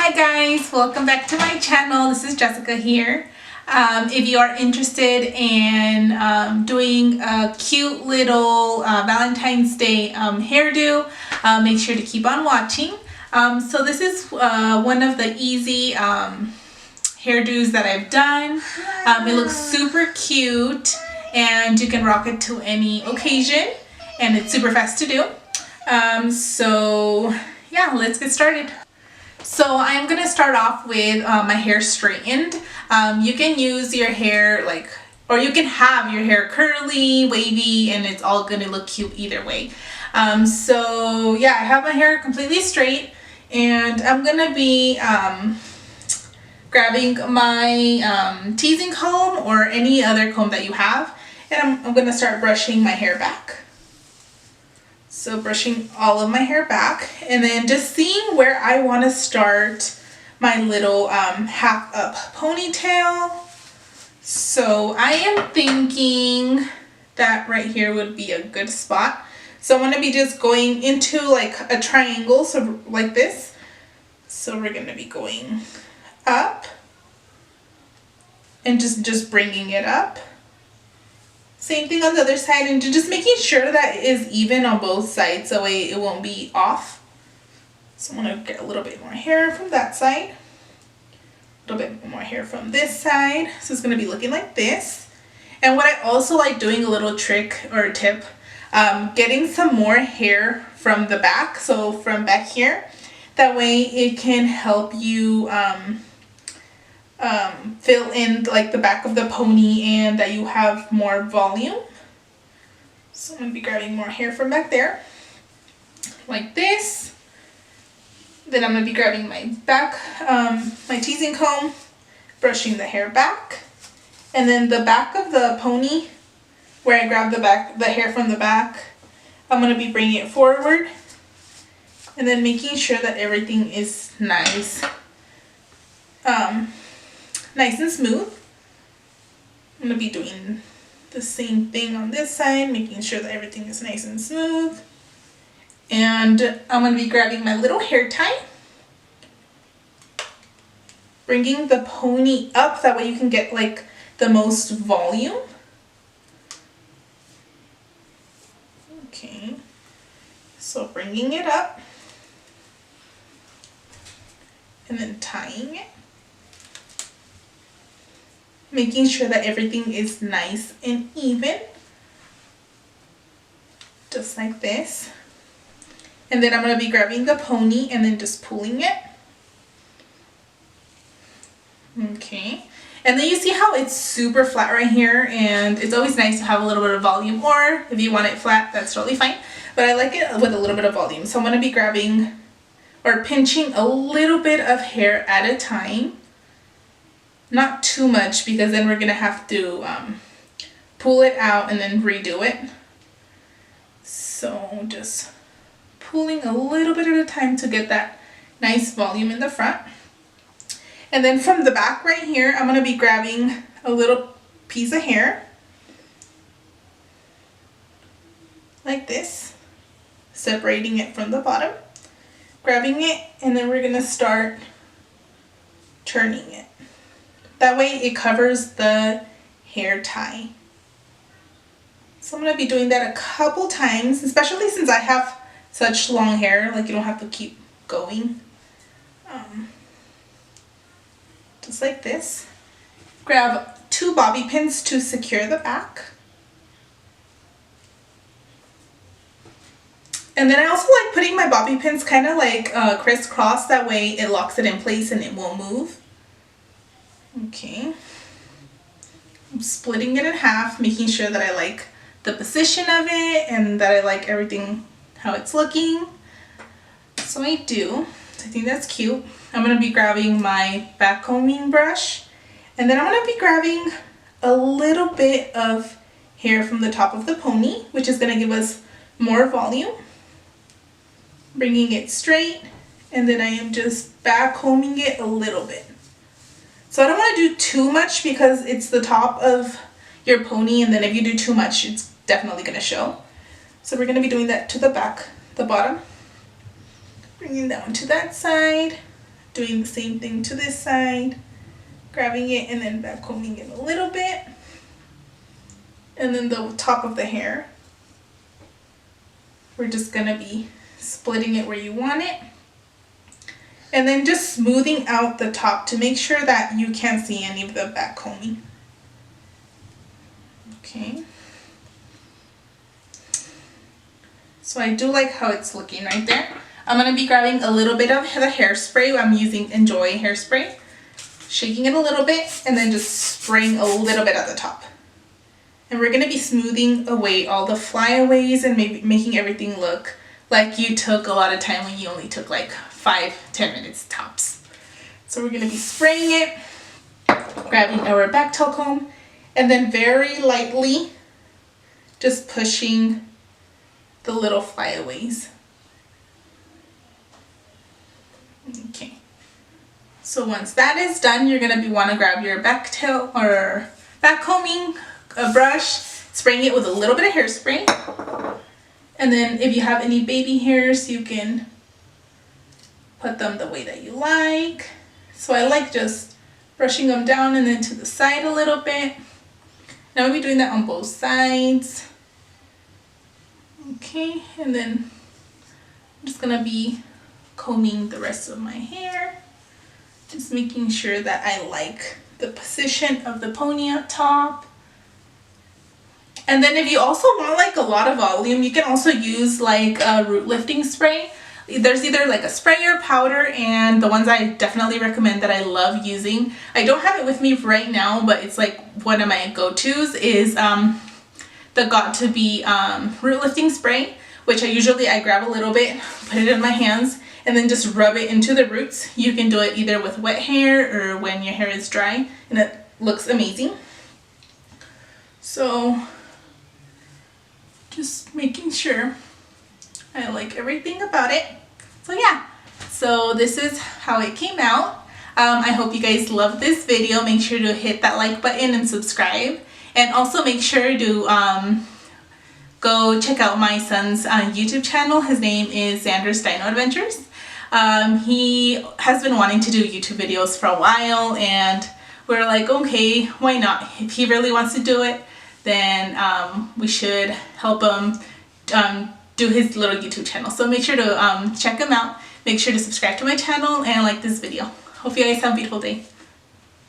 Hi guys, welcome back to my channel. This is Jessica here. If you are interested in doing a cute little Valentine's Day hairdo, make sure to keep on watching. So this is one of the easy hairdos that I've done. It looks super cute and you can rock it to any occasion and it's super fast to do. So yeah, let's get started. So I'm going to start off with my hair straightened. You can use your hair or you can have your hair curly, wavy, and it's all going to look cute either way. So yeah, I have my hair completely straight and I'm going to be grabbing my teasing comb or any other comb that you have, and I'm going to start brushing my hair back. So brushing all of my hair back and then just seeing where I want to start my little half up ponytail. So I am thinking that right here would be a good spot. So I'm going to be just going into like a triangle, so like this. So we're going to be going up and just bringing it up. Same thing on the other side, and just making sure that it is even on both sides so it won't be off. So I'm going to get a little bit more hair from that side, a little bit more hair from this side. So it's going to be looking like this. And what I also like doing, a little trick or tip, getting some more hair from the back, so from back here. That way it can help you fill in like the back of the pony and that you have more volume. So I'm going to be grabbing more hair from back there like this. Then I'm going to be grabbing my back, my teasing comb, brushing the hair back, and then the back of the pony where I grab the hair from the back, I'm going to be bringing it forward and then making sure that everything is nice. Nice and smooth. I'm going to be doing the same thing on this side, making sure that everything is nice and smooth. And I'm going to be grabbing my little hair tie, bringing the pony up, that way you can get like the most volume. Okay, so bringing it up and then tying it. Making sure that everything is nice and even, just like this. And then I'm going to be grabbing the pony and then just pulling it. Okay, and then you see how it's super flat right here, and it's always nice to have a little bit of volume, or if you want it flat, that's totally fine, but I like it with a little bit of volume. So I'm going to be grabbing or pinching a little bit of hair at a time. Not too much, because then we're going to have to pull it out and then redo it. So just pulling a little bit at a time to get that nice volume in the front. And then from the back right here, I'm going to be grabbing a little piece of hair like this, separating it from the bottom, grabbing it, and then we're going to start turning it. That way it covers the hair tie. So I'm going to be doing that a couple times, especially since I have such long hair, like you don't have to keep going. Just like this. Grab 2 bobby pins to secure the back. And then I also like putting my bobby pins kind of like crisscross, that way it locks it in place and it won't move. Okay, I'm splitting it in half, making sure that I like the position of it and that I like everything, how it's looking. So I do. I think that's cute. I'm going to be grabbing my backcombing brush, and then I'm going to be grabbing a little bit of hair from the top of the pony, which is going to give us more volume. Bringing it straight, and then I am just backcombing it a little bit. So I don't want to do too much because it's the top of your pony, and then if you do too much, it's definitely going to show. So we're going to be doing that to the back, the bottom. Bringing that one to that side, doing the same thing to this side, grabbing it and then backcombing it a little bit. And then the top of the hair, we're just gonna be splitting it where you want it. And then just smoothing out the top to make sure that you can't see any of the backcombing. Okay. So I do like how it's looking right there. I'm going to be grabbing a little bit of the hairspray. I'm using Enjoy hairspray. Shaking it a little bit and then just spraying a little bit at the top. And we're going to be smoothing away all the flyaways and maybe making everything look like you took a lot of time when you only took like 5-10 minutes tops. So we're going to be spraying it, grabbing our back tail comb, and then very lightly just pushing the little flyaways. Okay. So once that is done, you're going to want to grab your back tail or back combing brush, spraying it with a little bit of hairspray. And then if you have any baby hairs, you can put them the way that you like. So I like just brushing them down and then to the side a little bit. Now we'll be doing that on both sides. Okay, and then I'm just gonna be combing the rest of my hair. Just making sure that I like the position of the pony up top. And then if you also want like a lot of volume, you can also use like a root lifting spray. There's either like a spray or powder, and the ones I definitely recommend that I love using, I don't have it with me right now, but it's like one of my go-tos is the Got To Be root lifting spray, which I grab a little bit, put it in my hands, and then just rub it into the roots. You can do it either with wet hair or when your hair is dry, and it looks amazing. So just making sure I like everything about it. So yeah, so this is how it came out. I hope you guys love this video. Make sure to hit that like button and subscribe. And also make sure to go check out my son's YouTube channel. His name is Xander's Dino Adventures. He has been wanting to do YouTube videos for a while, and we're like, okay, why not? If he really wants to do it, then we should help him do his little YouTube channel. So make sure to check him out. Make sure to subscribe to my channel and like this video. Hope you guys have a beautiful day.